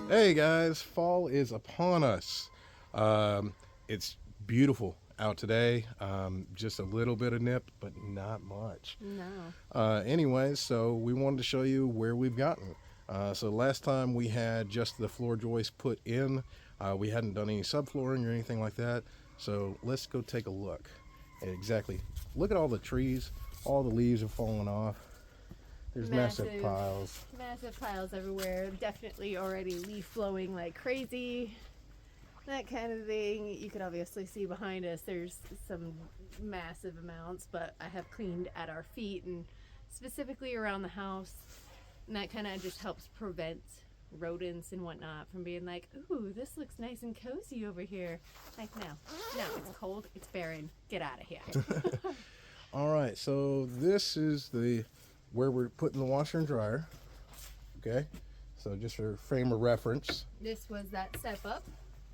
Hey guys, fall is upon us. It's beautiful out today. Just a little bit of nip, but not much. No. Anyways, so we wanted to show you where we've gotten. So last time we had just the floor joist put in. We hadn't done any subflooring or anything like that. So let's go take a look. Exactly. Look at all the trees. All the leaves are falling off. There's massive piles. Massive piles everywhere. Definitely already leaf blowing like crazy. That kind of thing. You could obviously see behind us there's some massive amounts, but I have cleaned at our feet and specifically around the house. And that kind of just helps prevent rodents and whatnot from being like, ooh, this looks nice and cozy over here. Like, no, it's cold, it's barren. Get out of here. All right, so this is the where we're putting the washer and dryer. Okay, so just for frame of reference. This was that step up.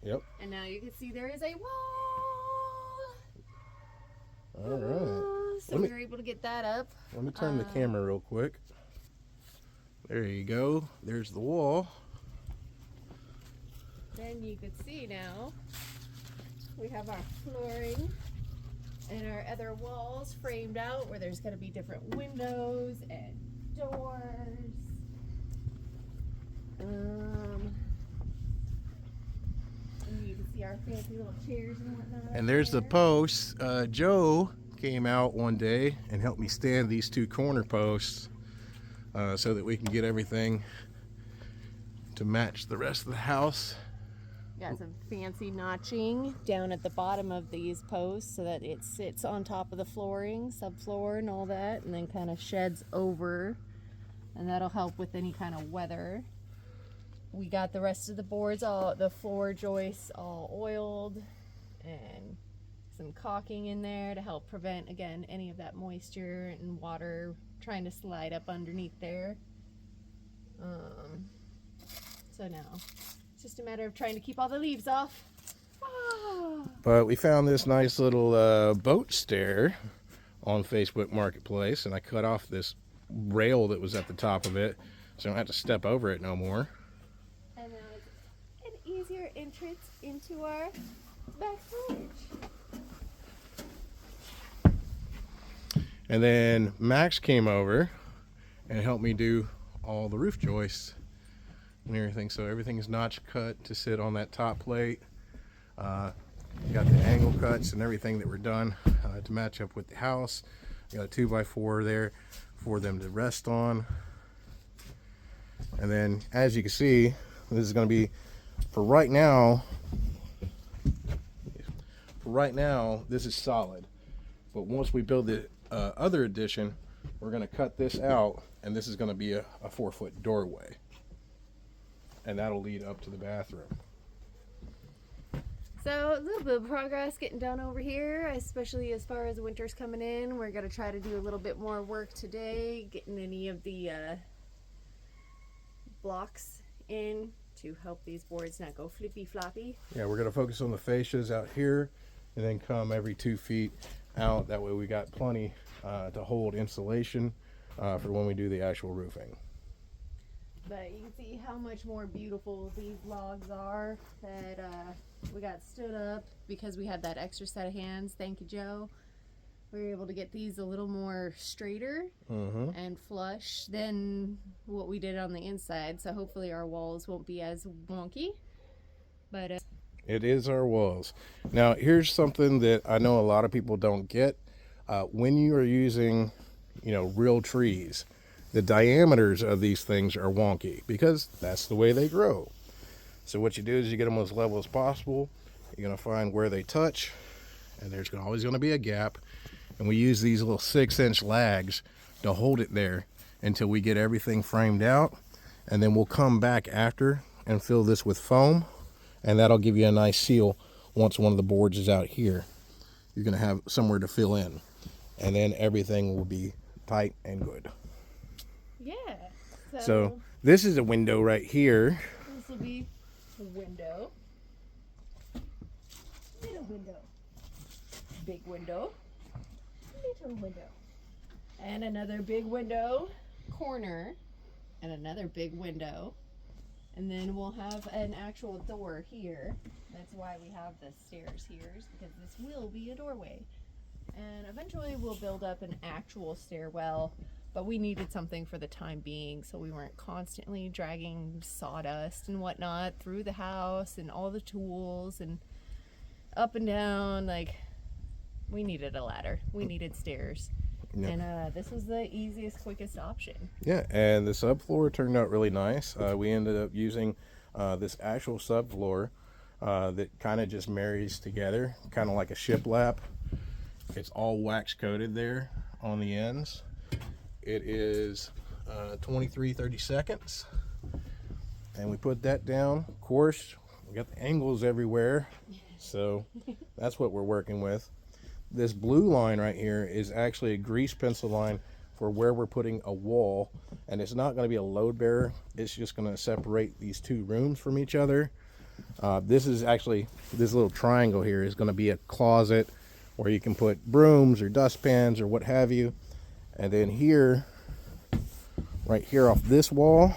Yep. And now you can see there is a wall. All right. So we were able to get that up. Let me turn the camera real quick. There you go. There's the wall. Then you could see now we have our flooring and our other walls framed out where there's going to be different windows and doors. And you can see our fancy little chairs and whatnot. And there's the posts. Joe came out one day and helped me stand these two corner posts so that we can get everything to match the rest of the house. Got some fancy notching down at the bottom of these posts so that it sits on top of the flooring, subfloor and all that, and then kind of sheds over, and that'll help with any kind of weather. We got the rest of the boards, all the floor joists all oiled, and some caulking in there to help prevent, again, any of that moisture and water trying to slide up underneath there. So now it's just a matter of trying to keep all the leaves off. But we found this nice little boat stair on Facebook Marketplace, and I cut off this rail that was at the top of it so I don't have to step over it no more. And now it's an easier entrance into our back porch. And then Max came over and helped me do all the roof joists and everything. So everything is notch cut to sit on that top plate. Got the angle cuts and everything that were done to match up with the house. Got a 2x4 there for them to rest on. And then as you can see, this is going to be, for right now, this is solid. But once we build the other addition, we're going to cut this out, and this is going to be a 4-foot doorway. And that'll lead up to the bathroom. So a little bit of progress getting done over here, especially as far as winter's coming in. We're going to try to do a little bit more work today, getting any of the blocks in to help these boards not go flippy floppy. Yeah, we're going to focus on the fascias out here and then come every 2 feet out. That way we got plenty to hold insulation for when we do the actual roofing. But you can see how much more beautiful these logs are that we got stood up because we had that extra set of hands. Thank you, Joe. We were able to get these a little more straighter and flush than what we did on the inside. So hopefully our walls won't be as wonky. But it is our walls. Now here's something that I know a lot of people don't get. When you are using, real trees, the diameters of these things are wonky because that's the way they grow. So what you do is you get them as level as possible. You're going to find where they touch, and there's always going to be a gap. And we use these little 6-inch lags to hold it there until we get everything framed out. And then we'll come back after and fill this with foam, and that'll give you a nice seal once one of the boards is out here. You're going to have somewhere to fill in, and then everything will be tight and good. yeah. So this is a window right here. This will be a window. Little window. Big window. Little window. And another big window. Corner. And another big window. And then we'll have an actual door here. That's why we have the stairs here, is because this will be a doorway. And eventually we'll build up an actual stairwell, but we needed something for the time being so we weren't constantly dragging sawdust and whatnot through the house and all the tools and up and down. Like, we needed a ladder. We needed stairs. Yeah. And this was the easiest, quickest option. Yeah, and the subfloor turned out really nice. We ended up using this actual subfloor that kind of just marries together, kind of like a shiplap. It's all wax coated there on the ends. It is 23/32, and we put that down. Of course, we got the angles everywhere, so that's what we're working with. This blue line right here is actually a grease pencil line for where we're putting a wall, and it's not going to be a load bearer. It's just going to separate these two rooms from each other. This is actually, this little triangle here is going to be a closet where you can put brooms or dustpans or what have you. And then here, right here off this wall,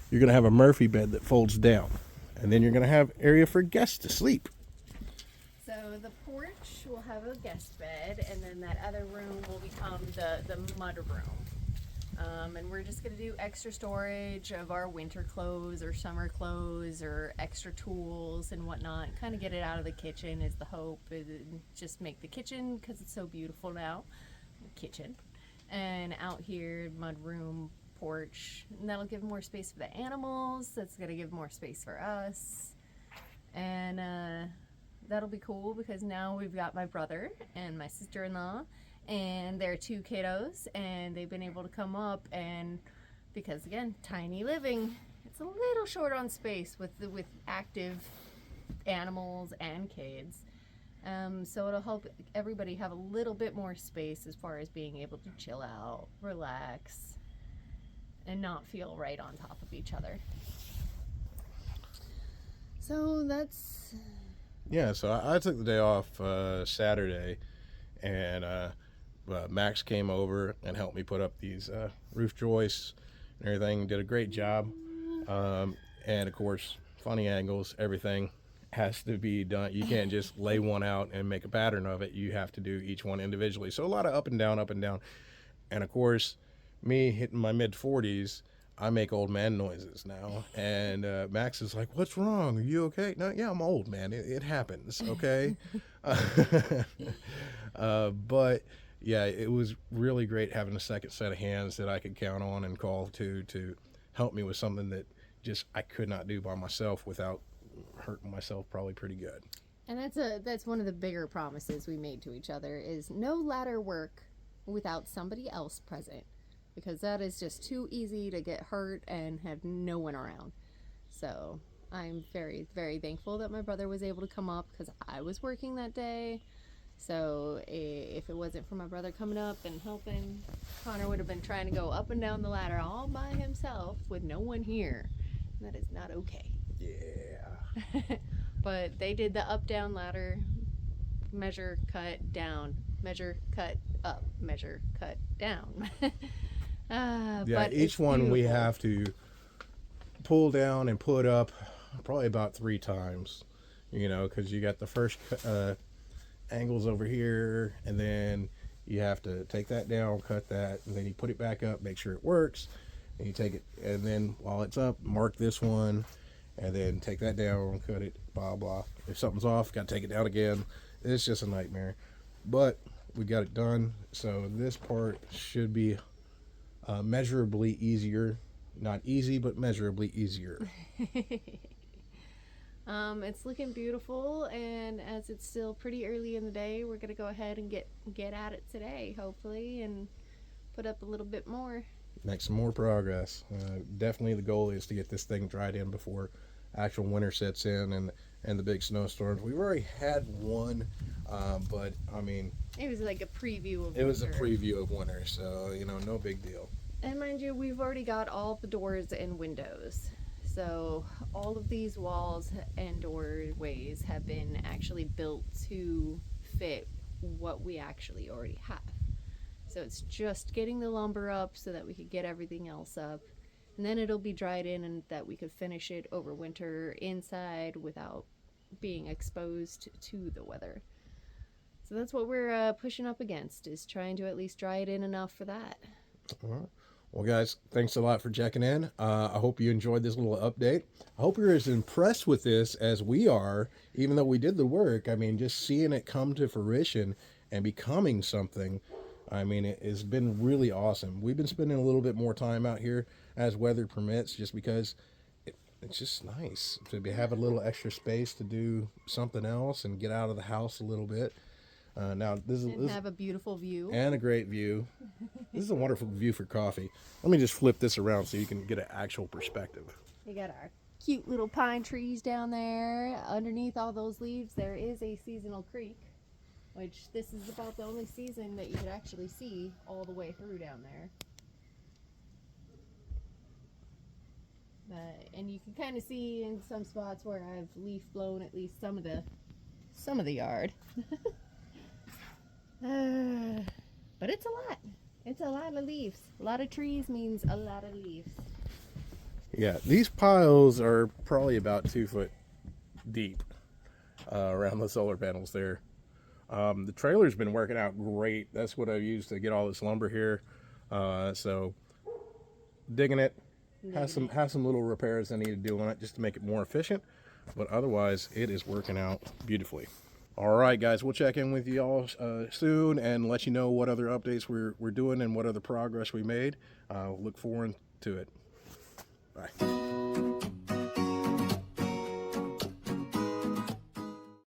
you're going to have a Murphy bed that folds down, and then you're going to have area for guests to sleep. So the porch will have a guest bed, and then that other room will become the mud room. And we're just going to do extra storage of our winter clothes or summer clothes or extra tools and whatnot. Kind of get it out of the kitchen is the hope. Just make the kitchen, because it's so beautiful now, kitchen. And out here, mud room, porch. And that'll give more space for the animals. That's going to give more space for us. And that'll be cool, because now we've got my brother and my sister-in-law and their two kiddos, and they've been able to come up, and because again, tiny living, it's a little short on space with active animals and kids. So it'll help everybody have a little bit more space as far as being able to chill out, relax, and not feel right on top of each other. So that's... Yeah, so I took the day off Saturday, and Max came over and helped me put up these roof joists and everything. Did a great job. And of course, funny angles, everything has to be done. You can't just lay one out and make a pattern of it. You have to do each one individually. So a lot of up and down, up and down. And of course, me hitting my mid-40s, I make old man noises now. And Max is like, "What's wrong? Are you okay?" "No, yeah, I'm old, man. It happens, okay?" But yeah, it was really great having a second set of hands that I could count on and call to help me with something that just I could not do by myself without hurting myself probably pretty good. And that's one of the bigger promises we made to each other, is no ladder work without somebody else present, because that is just too easy to get hurt and have no one around. So I'm very, very thankful that my brother was able to come up, because I was working that day. So if it wasn't for my brother coming up and helping, Connor would have been trying to go up and down the ladder all by himself with no one here. And that is not okay. Yeah. But they did the up-down ladder, measure, cut, down, measure, cut, up, measure, cut, down. Yeah, but each one beautiful. we have to pull down and put up probably about 3 times, because you got the first angles over here, and then you have to take that down, cut that, and then you put it back up, make sure it works, and you take it, and then while it's up, mark this one, and then take that down, cut it, blah blah. If something's off, got to take it down again. It's just a nightmare, but we got it done. So this part should be measurably easier. Not easy, but measurably easier. It's looking beautiful, and as it's still pretty early in the day, we're gonna go ahead and get at it today, hopefully, and put up a little bit more. Make some more progress. Definitely the goal is to get this thing dried in before actual winter sets in and the big snowstorms. We've already had one, but I mean, it was like a preview of it was a winter. preview of winter, so no big deal. And mind you, we've already got all the doors and windows. So all of these walls and doorways have been actually built to fit what we actually already have. So it's just getting the lumber up so that we could get everything else up. And then it'll be dried in, and that we could finish it over winter inside without being exposed to the weather. So that's what we're pushing up against, is trying to at least dry it in enough for that. All right. Well, guys, thanks a lot for checking in. I hope you enjoyed this little update. I hope you're as impressed with this as we are, even though we did the work. I mean, just seeing it come to fruition and becoming something, I mean, it has been really awesome. We've been spending a little bit more time out here as weather permits, just because it's just nice to have a little extra space to do something else and get out of the house a little bit. Now And have a beautiful view. and a great view. This is a wonderful view for coffee. Let me just flip this around so you can get an actual perspective. We got our cute little pine trees down there. Underneath all those leaves, there is a seasonal creek, which this is about the only season that you could actually see all the way through down there. And you can kind of see in some spots where I've leaf blown at least some of the yard. But it's a lot. It's a lot of leaves. A lot of trees means a lot of leaves. Yeah, these piles are probably about 2 foot deep around the solar panels there. The trailer's been working out great. That's what I've used to get all this lumber here. So digging it. Has some little repairs I need to do on it just to make it more efficient, but otherwise it is working out beautifully. All right, guys, we'll check in with you all soon and let you know what other updates we're doing and what other progress we made. Look forward to it. Bye.